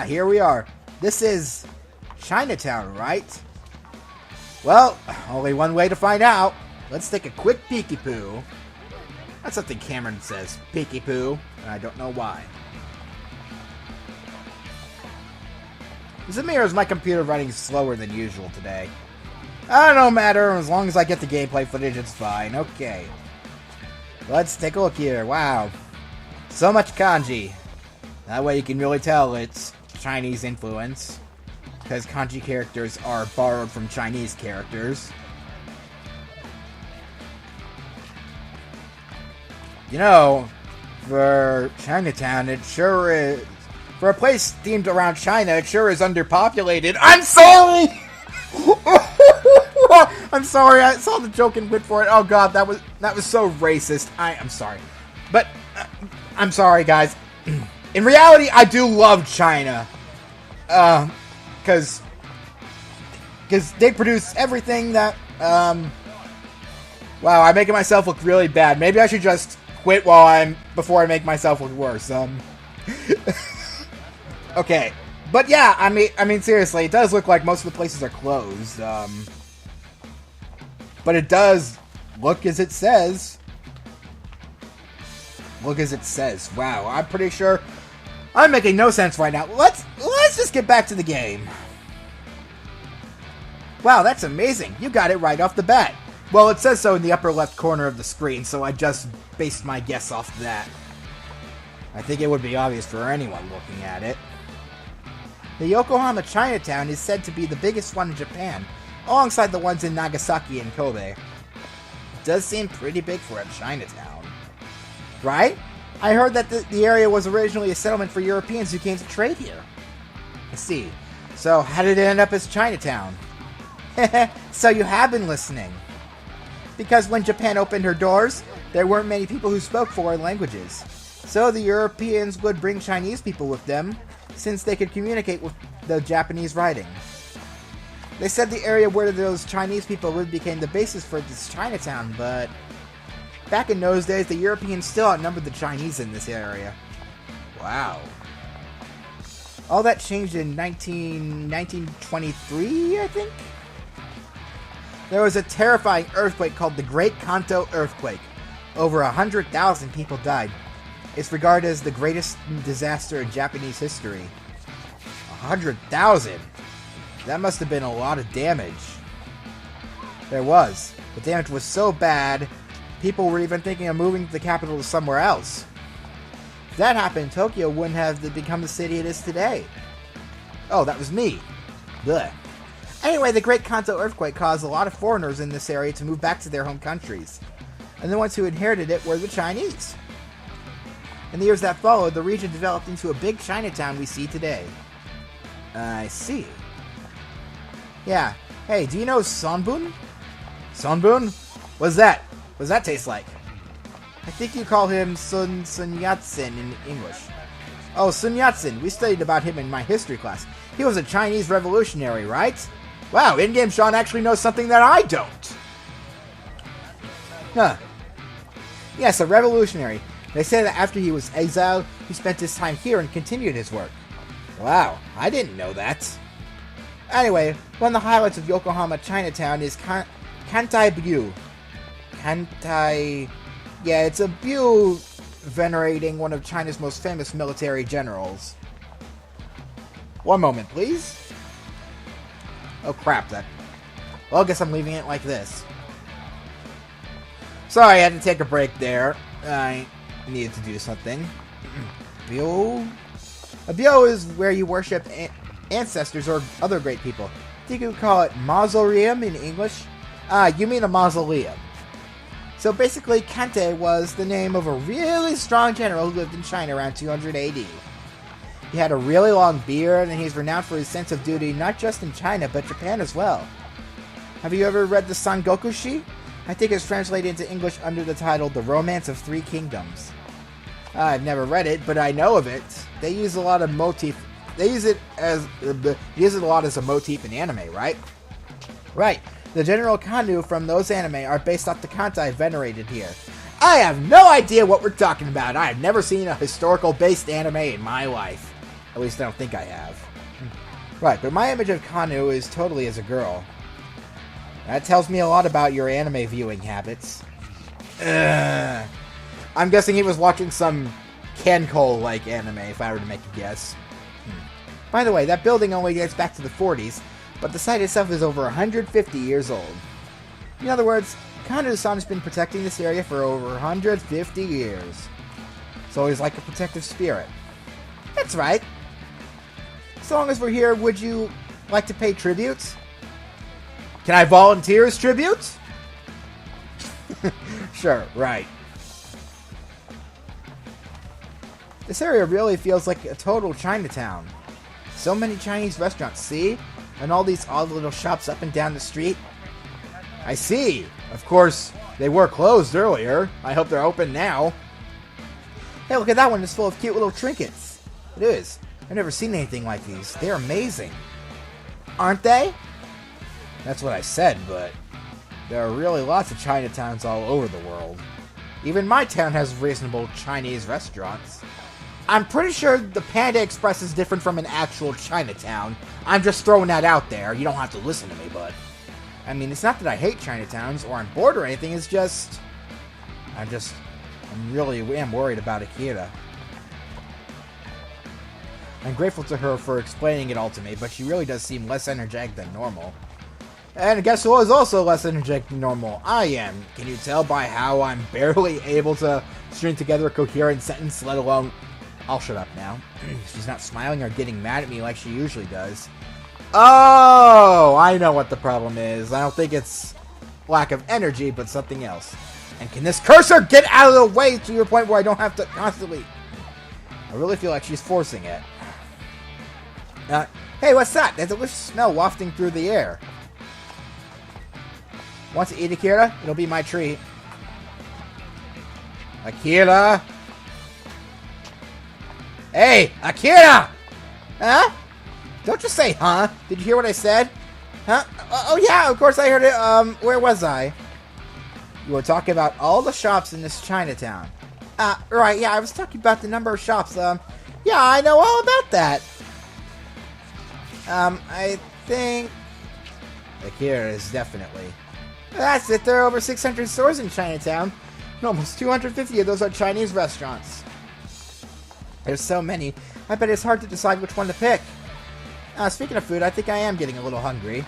Here we are. This is Chinatown, right? Well, only one way to find out. Let's take a quick peeky-poo. That's something Cameron says, peeky-poo, and I don't know why. Is it me or is my computer running slower than usual today? No matter, as long as I get the gameplay footage, it's fine. Okay. Let's take a look here. Wow. So much kanji. That way you can really tell it's Chinese influence. Because kanji characters are borrowed from Chinese characters. You know, for Chinatown, it sure is... For a place themed around China, it sure is underpopulated. I'm sorry! I'm sorry, I saw the joke and went for it. Oh god, that was so racist. I'm sorry. But, I'm sorry, guys. In reality, I do love China. Because they produce everything that, wow, I'm making myself look really bad. Maybe I should just quit before I make myself look worse. Okay. But yeah, I mean, seriously, it does look like most of the places are closed, but it does look as it says. Look as it says. Wow, I'm pretty sure I'm making no sense right now. Let's just get back to the game. Wow, that's amazing. You got it right off the bat. Well, it says so in the upper left corner of the screen, so I just based my guess off that. I think it would be obvious for anyone looking at it. The Yokohama Chinatown is said to be the biggest one in Japan, alongside the ones in Nagasaki and Kobe. It does seem pretty big for a Chinatown. Right? I heard that the area was originally a settlement for Europeans who came to trade here. I see. So, how did it end up as Chinatown? So you have been listening. Because when Japan opened her doors, there weren't many people who spoke foreign languages. So the Europeans would bring Chinese people with them, since they could communicate with the Japanese writing. They said the area where those Chinese people lived became the basis for this Chinatown, but back in those days, the Europeans still outnumbered the Chinese in this area. Wow. All that changed in 1923, I think? There was a terrifying earthquake called the Great Kanto Earthquake. Over 100,000 people died. It's regarded as the greatest disaster in Japanese history. 100,000? That must have been a lot of damage. There was. The damage was so bad, people were even thinking of moving the capital to somewhere else. If that happened, Tokyo wouldn't have become the city it is today. Oh, that was me. Blech. Anyway, the Great Kanto Earthquake caused a lot of foreigners in this area to move back to their home countries. And the ones who inherited it were the Chinese. In the years that followed, the region developed into a big Chinatown we see today. I see. Yeah. Hey, do you know Sonbun? Sonbun? What's that? What's that taste like? I think you call him Sun Yat-sen in English. Oh, Sun Yat-sen. We studied about him in my history class. He was a Chinese revolutionary, right? Wow, in-game Sean actually knows something that I don't. Huh. Yes, a revolutionary. They say that after he was exiled, he spent his time here and continued his work. Wow, I didn't know that. Anyway, one of the highlights of Yokohama Chinatown is Kantai-byu. Kantai... Yeah, it's a byu venerating one of China's most famous military generals. One moment, please. Oh crap, that... Well, I guess I'm leaving it like this. Sorry, I had to take a break there. I needed to do something. Byo? A byo is where you worship ancestors or other great people. I think you would call it mausoleum in English. You mean a mausoleum. So basically, Kante was the name of a really strong general who lived in China around 200 AD. He had a really long beard, and he's renowned for his sense of duty not just in China, but Japan as well. Have you ever read the Sangokushi? I think it's translated into English under the title The Romance of Three Kingdoms. I've never read it, but I know of it. They use a lot of motif. They use it a lot as a motif in anime, right? Right. The General Kanu from those anime are based off the Kantai venerated here. I have no idea what we're talking about. I have never seen a historical-based anime in my life. At least I don't think I have. Right, but my image of Kanu is totally as a girl. That tells me a lot about your anime viewing habits. Ugh. I'm guessing he was watching some Kanko-like anime, if I were to make a guess. By the way, that building only dates back to the 40s, but the site itself is over 150 years old. In other words, Kanu-san has been protecting this area for over 150 years. So he's like a protective spirit. That's right. As long as we're here, would you like to pay tribute? Can I volunteer as tribute? Sure, right. This area really feels like a total Chinatown. So many Chinese restaurants, see? And all these odd little shops up and down the street. I see. Of course, they were closed earlier. I hope they're open now. Hey, look at that one. It's full of cute little trinkets. It is. I've never seen anything like these. They're amazing. Aren't they? That's what I said, but there are really lots of Chinatowns all over the world. Even my town has reasonable Chinese restaurants. I'm pretty sure the Panda Express is different from an actual Chinatown. I'm just throwing that out there. You don't have to listen to me, but... I mean, it's not that I hate Chinatowns or I'm bored or anything. It's just... I really am worried about Akira. I'm grateful to her for explaining it all to me, but she really does seem less energetic than normal. And guess who is also less energetic than normal? I am. Can you tell by how I'm barely able to string together a coherent sentence, let alone... I'll shut up now. She's not smiling or getting mad at me like she usually does. Oh, I know what the problem is. I don't think it's lack of energy, but something else. And can this cursor get out of the way to your point where I don't have to constantly... I really feel like she's forcing it. Hey, what's that? There's a delicious smell wafting through the air. Want to eat, Akira? It'll be my treat. Akira! Hey, Akira! Huh? Don't just say, huh? Did you hear what I said? Huh? Oh, yeah, of course I heard it. Where was I? You were talking about all the shops in this Chinatown. Right, yeah, I was talking about the number of shops. Yeah, I know all about that. I think... Akira is definitely... That's it, there are over 600 stores in Chinatown. And almost 250 of those are Chinese restaurants. There's so many, I bet it's hard to decide which one to pick. Speaking of food, I think I am getting a little hungry.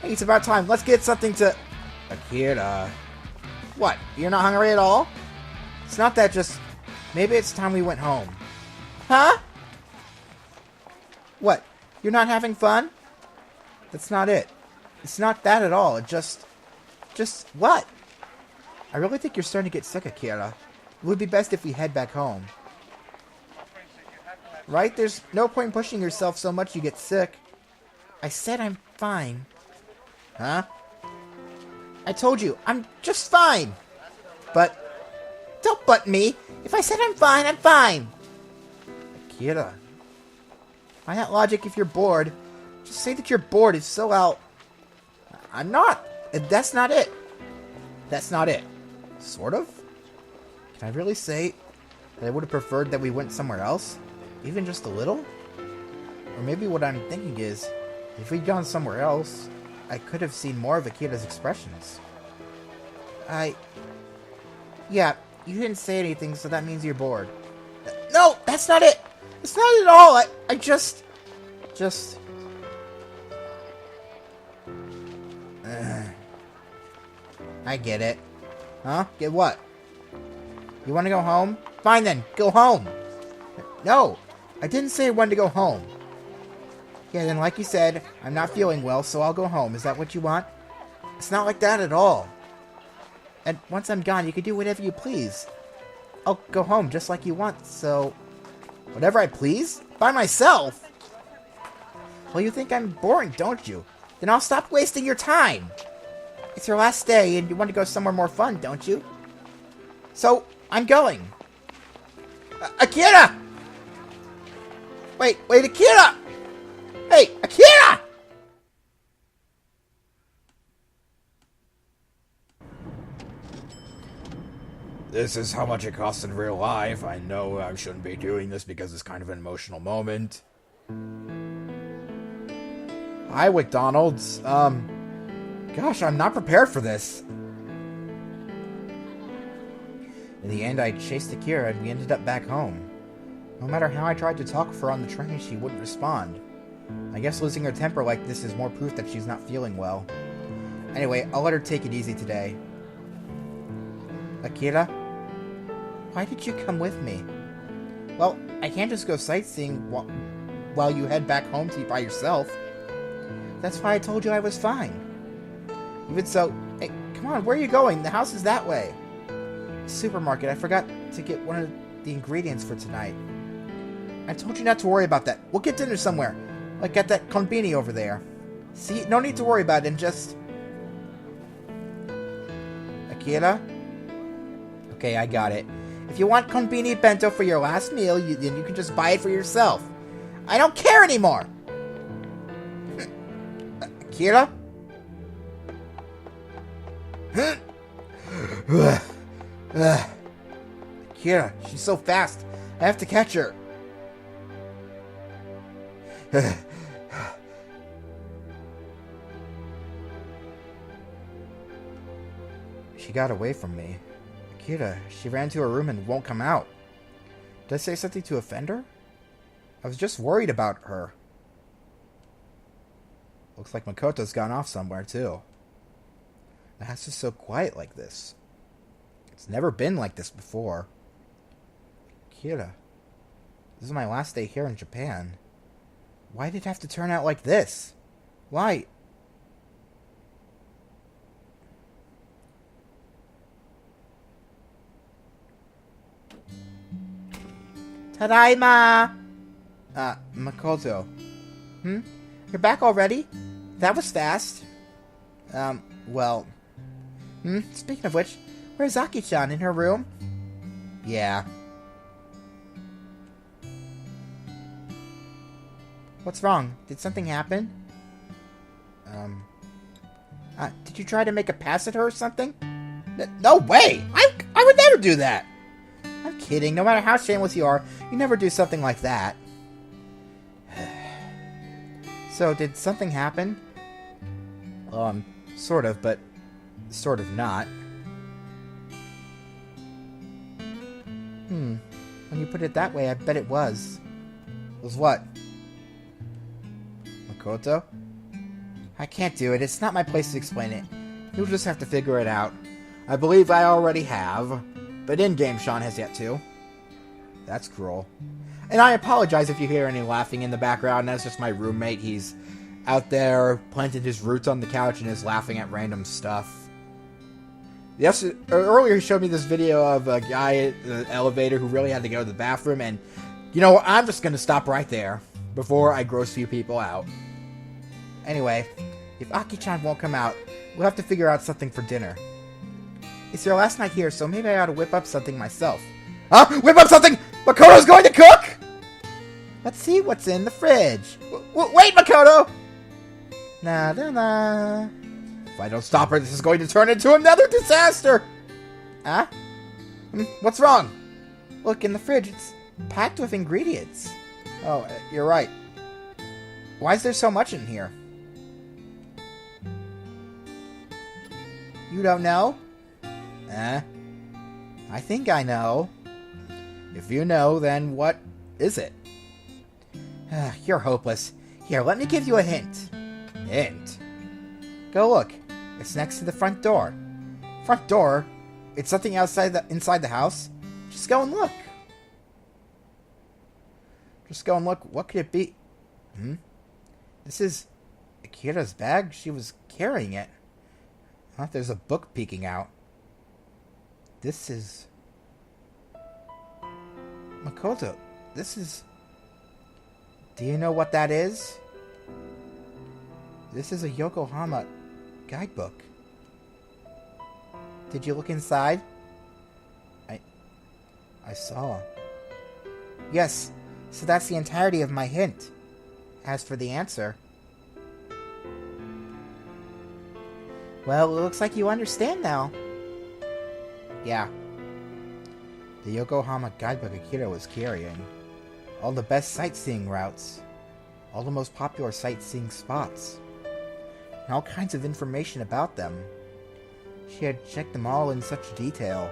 Hey, it's about time. Let's get something to... Akira. What? You're not hungry at all? It's not that, just... Maybe it's time we went home. Huh? What? You're not having fun? That's not it. It's not that at all. It just... Just what? I really think you're starting to get sick, Akira. It would be best if we head back home. Right? There's no point in pushing yourself so much you get sick. I said I'm fine. Huh? I told you, I'm just fine. But... Don't butt me. If I said I'm fine, I'm fine. Akira. By that logic, if you're bored, just say that you're bored. It's so out... I'm not. That's not it. That's not it. Sort of? Can I really say that I would have preferred that we went somewhere else? Even just a little? Or maybe what I'm thinking is, if we'd gone somewhere else, I could have seen more of Akira's expressions. Yeah, you didn't say anything, so that means you're bored. No, that's not it! It's not it at all! I just... I get it. Huh? Get what? You want to go home? Fine then, go home! No! I didn't say I wanted to go home. Yeah, then like you said, I'm not feeling well, so I'll go home. Is that what you want? It's not like that at all. And once I'm gone, you can do whatever you please. I'll go home just like you want, so... Whatever I please? By myself? Well, you think I'm boring, don't you? Then I'll stop wasting your time. It's your last day, and you want to go somewhere more fun, don't you? So, I'm going. Akira! Wait, Akira! Hey, Akira! This is how much it costs in real life. I know I shouldn't be doing this because it's kind of an emotional moment. Hi, McDonald's. Gosh, I'm not prepared for this. In the end, I chased Akira and we ended up back home. No matter how I tried to talk with her on the train, she wouldn't respond. I guess losing her temper like this is more proof that she's not feeling well. Anyway, I'll let her take it easy today. Akira? Why did you come with me? Well, I can't just go sightseeing while you head back home by yourself. That's why I told you I was fine. Even so, hey, come on, where are you going? The house is that way. Supermarket, I forgot to get one of the ingredients for tonight. I told you not to worry about that. We'll get dinner somewhere. Like at that konbini over there. See, no need to worry about it and just... Akira? Okay, I got it. If you want konbini bento for your last meal, then you can just buy it for yourself. I don't care anymore! Akira? Akira, she's so fast. I have to catch her. She got away from me. Akira, she ran to her room and won't come out. Did I say something to offend her? I was just worried about her. Looks like Makoto's gone off somewhere, too. The house is so quiet like this. It's never been like this before. Akira, this is my last day here in Japan. Why did it have to turn out like this? Why? Tadaima! Makoto. You're back already? That was fast. Well... Speaking of which, where's Aki-chan? In her room? Yeah. What's wrong? Did something happen? Did you try to make a pass at her or something? No way! I would never do that! I'm kidding. No matter how shameless you are, you never do something like that. So, did something happen? Sort of, but sort of not. When you put it that way, I bet it was. Was what? Makoto? I can't do it. It's not my place to explain it. You'll just have to figure it out. I believe I already have, but in-game Sean has yet to. That's cruel. And I apologize if you hear any laughing in the background. That's just my roommate. He's out there planting his roots on the couch and is laughing at random stuff. Earlier he showed me this video of a guy at the elevator who really had to go to the bathroom, and you know what? I'm just going to stop right there before I gross few people out. Anyway, if Aki-chan won't come out, we'll have to figure out something for dinner. It's your last night here, so maybe I ought to whip up something myself. Huh? Whip up something? Makoto's going to cook? Let's see what's in the fridge. Wait, Makoto! Nah. If I don't stop her, this is going to turn into another disaster! Huh? What's wrong? Look, in the fridge, it's packed with ingredients. Oh, you're right. Why is there so much in here? You don't know? I think I know. If you know, then what is it? You're hopeless. Here, let me give you a hint. Hint? Go look. It's next to the front door. Front door? It's something inside the house? Just go and look. Just go and look. What could it be? This is Akira's bag? She was carrying it. Huh? There's a book peeking out. This is... Makoto, this is... Do you know what that is? This is a Yokohama guidebook. Did you look inside? I saw. Yes, so that's the entirety of my hint. As for the answer... Well, it looks like you understand now. Yeah. The Yokohama guidebook Akira was carrying. All the best sightseeing routes. All the most popular sightseeing spots. And all kinds of information about them. She had checked them all in such detail.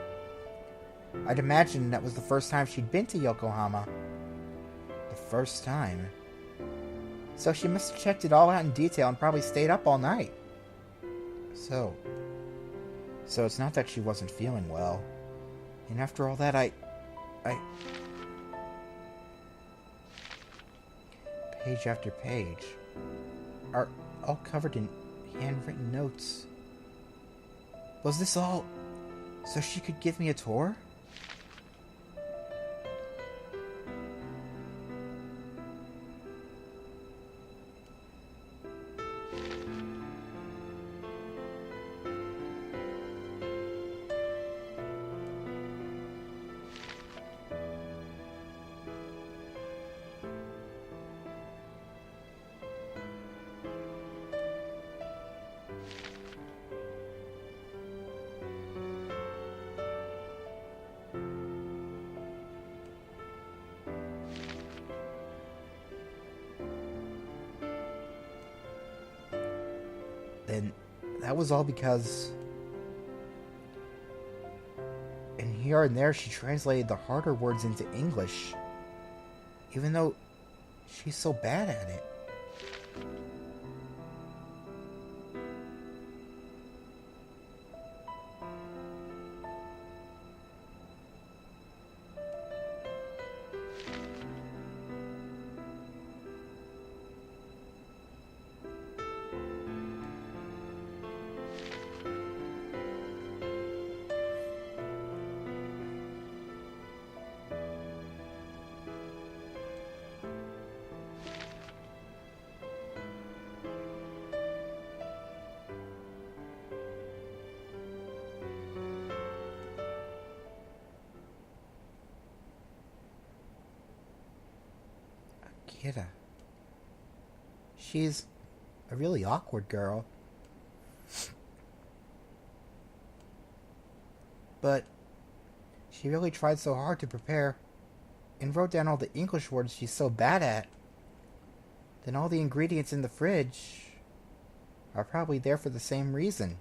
I'd imagine that was the first time she'd been to Yokohama. The first time. So she must have checked it all out in detail and probably stayed up all night. So it's not that she wasn't feeling well. And after all that, I... Page after page are all covered in handwritten notes. Was this all so she could give me a tour? Then that was all because... And here and there she translated the harder words into English. Even though she's so bad at it. Akira. She's a really awkward girl. But she really tried so hard to prepare and wrote down all the English words she's so bad at. Then all the ingredients in the fridge are probably there for the same reason.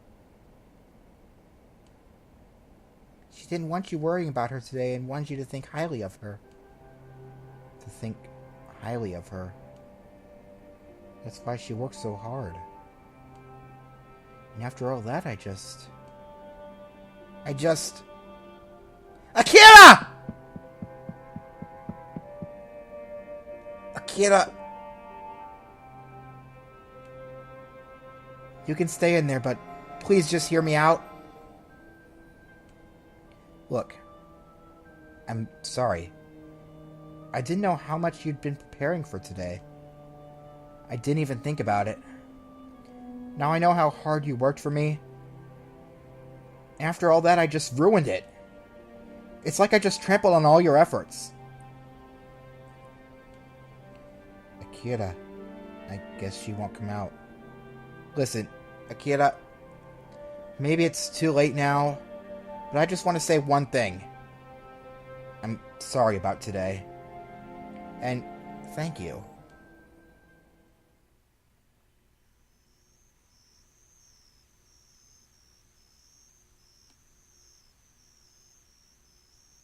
She didn't want you worrying about her today and wanted you to think highly of her. To think highly of her. That's why she works so hard. And after all that, I just... Akira! Akira! You can stay in there, but please just hear me out. Look, I'm sorry. I didn't know how much you'd been preparing for today. I didn't even think about it. Now I know how hard you worked for me. After all that, I just ruined it. It's like I just trampled on all your efforts. Akira, I guess she won't come out. Listen, Akira, maybe it's too late now, but I just want to say one thing. I'm sorry about today. And thank you.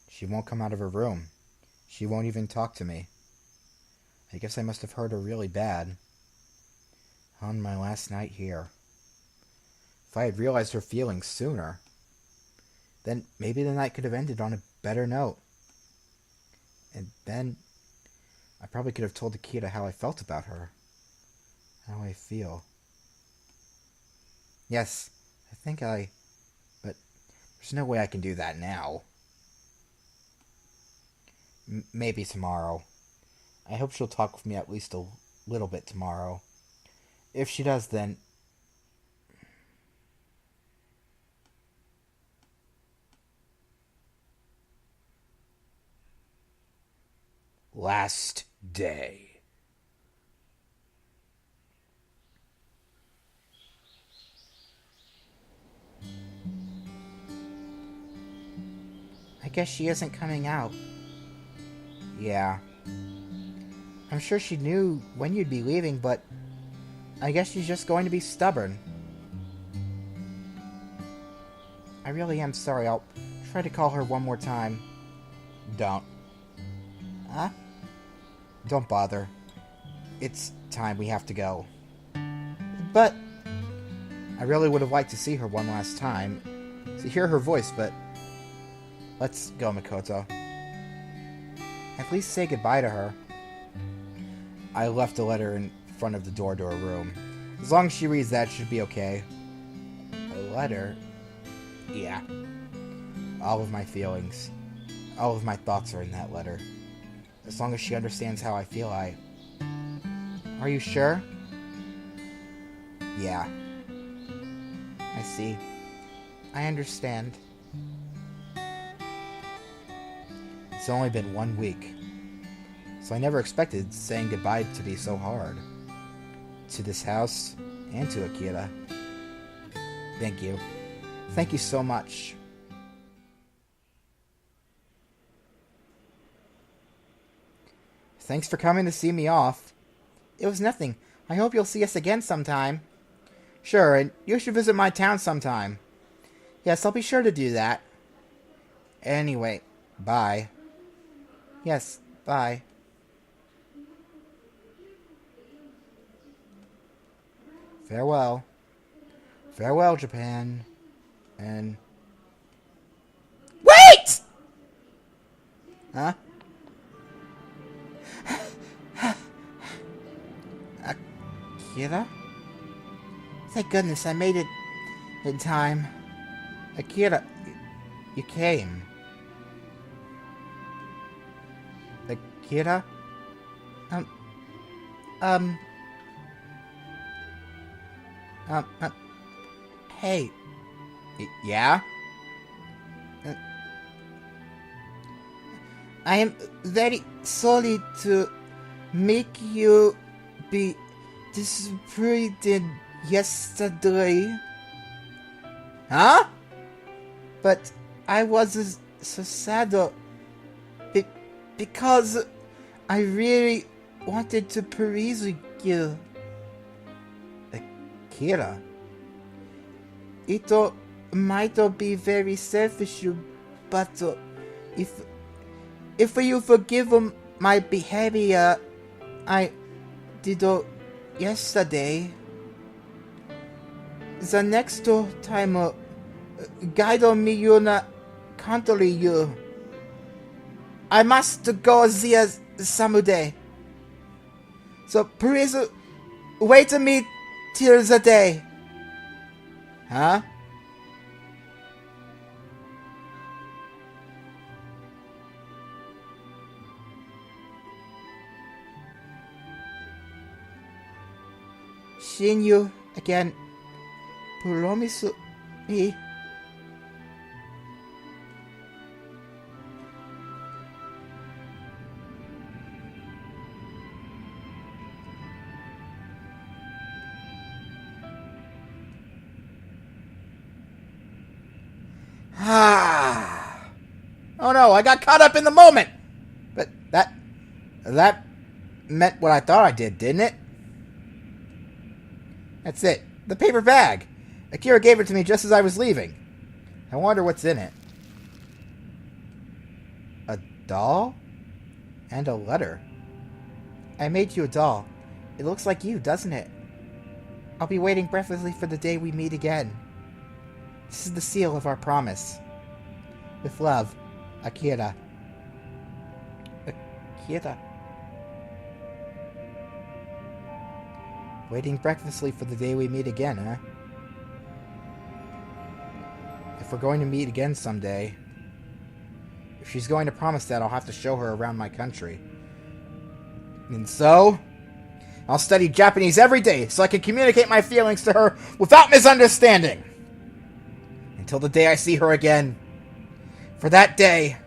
She won't come out of her room. She won't even talk to me. I guess I must have hurt her really bad. On my last night here. If I had realized her feelings sooner, then maybe the night could have ended on a better note. And then I probably could have told Akira how I felt about her. How I feel. Yes, but there's no way I can do that now. Maybe tomorrow. I hope she'll talk with me at least a little bit tomorrow. If she does, then... Last day. I guess she isn't coming out. Yeah. I'm sure she knew when you'd be leaving, but I guess she's just going to be stubborn. I really am sorry. I'll try to call her one more time. Don't. Huh? Don't bother. It's time. We have to go. But I really would have liked to see her one last time. To hear her voice, but let's go, Makoto. At least say goodbye to her. I left a letter in front of the door to her room. As long as she reads that, it should be okay. A letter? Yeah. All of my feelings, all of my thoughts are in that letter. As long as she understands how I feel, Are you sure? Yeah. I see. I understand. It's only been 1 week. So I never expected saying goodbye to be so hard. To this house, and to Akira. Thank you. Thank you so much. Thanks for coming to see me off. It was nothing. I hope you'll see us again sometime. Sure, and you should visit my town sometime. Yes, I'll be sure to do that. Anyway, bye. Yes, bye. Farewell. Farewell, Japan. And... Wait! Huh? Akira? Thank goodness I made it in time. Akira, you came. Akira? Hey. Yeah? I am very sorry to make you be disappointed yesterday. Huh? But I was so sad because I really wanted to praise you. Akira? It might be very selfish, but if you forgive my behavior I did yesterday, the next time guide me you country you. I must go there someday. So please wait me till the day. Huh? Seeing you again. Promise me. Oh no, I got caught up in the moment! But that meant what I thought I did, didn't it? That's it. The paper bag. Akira gave it to me just as I was leaving. I wonder what's in it. A doll? And a letter. I made you a doll. It looks like you, doesn't it? I'll be waiting breathlessly for the day we meet again. This is the seal of our promise. With love, Akira. Akira. Waiting breathlessly for the day we meet again, huh? If we're going to meet again someday, if she's going to promise that, I'll have to show her around my country. And so, I'll study Japanese every day so I can communicate my feelings to her without misunderstanding. Until the day I see her again. For that day...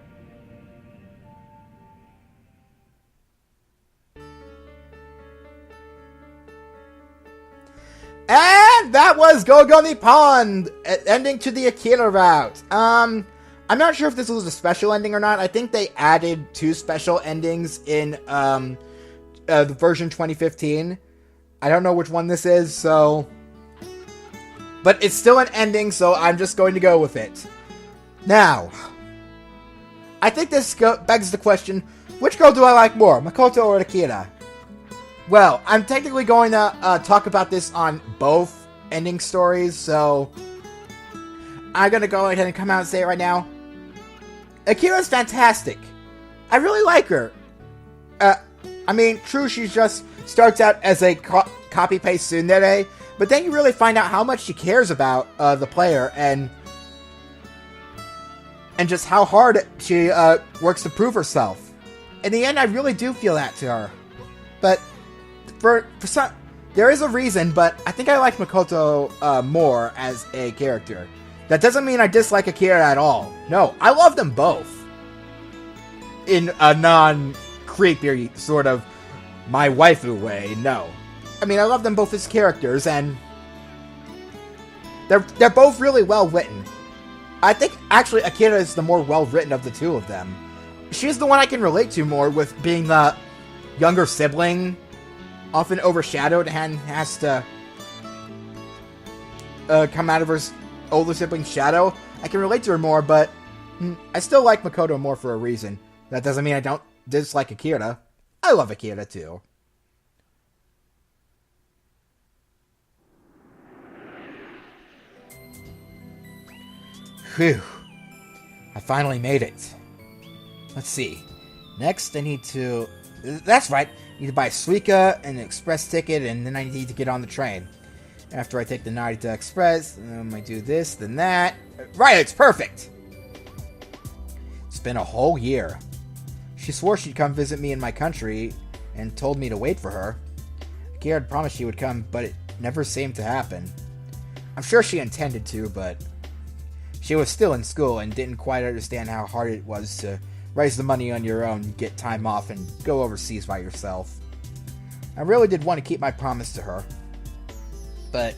And that was Go Go Nippon, ending to the Akira route. I'm not sure if this was a special ending or not. I think they added 2 special endings in the version 2015. I don't know which one this is, so... But it's still an ending, so I'm just going to go with it. Now, I think this begs the question, which girl do I like more, Makoto or Akira? Well, I'm technically going to talk about this on both ending stories, so... I'm going to go ahead and come out and say it right now. Akira's fantastic. I really like her. I mean, true, she just starts out as a copy-paste tsundere, but then you really find out how much she cares about the player, and just how hard she works to prove herself. In the end, I really do feel that to her. But for some, there is a reason, but I think I like Makoto more as a character. That doesn't mean I dislike Akira at all. No, I love them both. In a non-creepy sort of my waifu way, no. I mean, I love them both as characters, and they're both really well written. I think, actually, Akira is the more well-written of the two of them. She's the one I can relate to more with being the younger sibling, often overshadowed and has to come out of her older sibling's shadow. I can relate to her more, but I still like Makoto more for a reason. That doesn't mean I don't dislike Akira. I love Akira too. Phew. I finally made it. Let's see. Next, I need to... That's right. I need to buy Suica and an express ticket, and then I need to get on the train. After I take the Narita Express, I do this, then that. Right, it's perfect! It's been a whole year. She swore she'd come visit me in my country, and told me to wait for her. Akira had promised she would come, but it never seemed to happen. I'm sure she intended to, but... she was still in school and didn't quite understand how hard it was to raise the money on your own, get time off, and go overseas by yourself. I really did want to keep my promise to her. But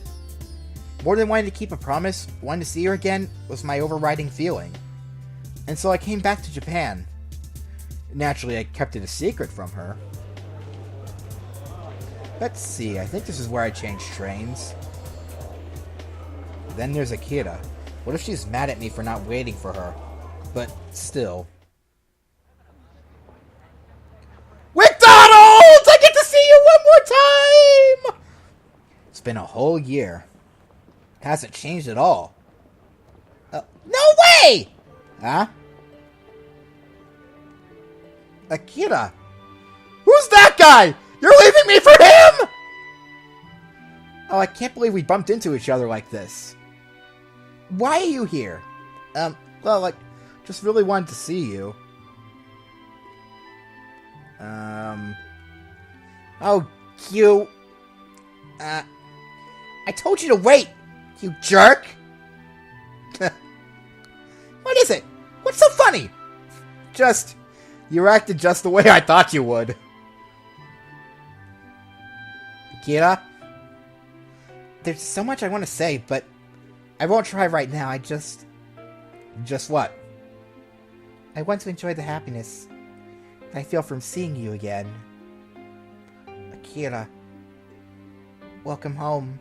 more than wanting to keep a promise, wanting to see her again was my overriding feeling. And so I came back to Japan. Naturally, I kept it a secret from her. Let's see, I think this is where I changed trains. Then there's Akira. What if she's mad at me for not waiting for her? But still. McDonald's! I get to see you one more time! It's been a whole year. Hasn't changed at all. No way! Huh? Akira. Who's that guy? You're leaving me for him? Oh, I can't believe we bumped into each other like this. Why are you here? Well, like, just really wanted to see you. Oh, you... I told you to wait, you jerk! What is it? What's so funny? Just... you acted just the way I thought you would. Akira? There's so much I want to say, but... I won't try right now, Just what? I want to enjoy the happiness I feel from seeing you again. Akira. Welcome home.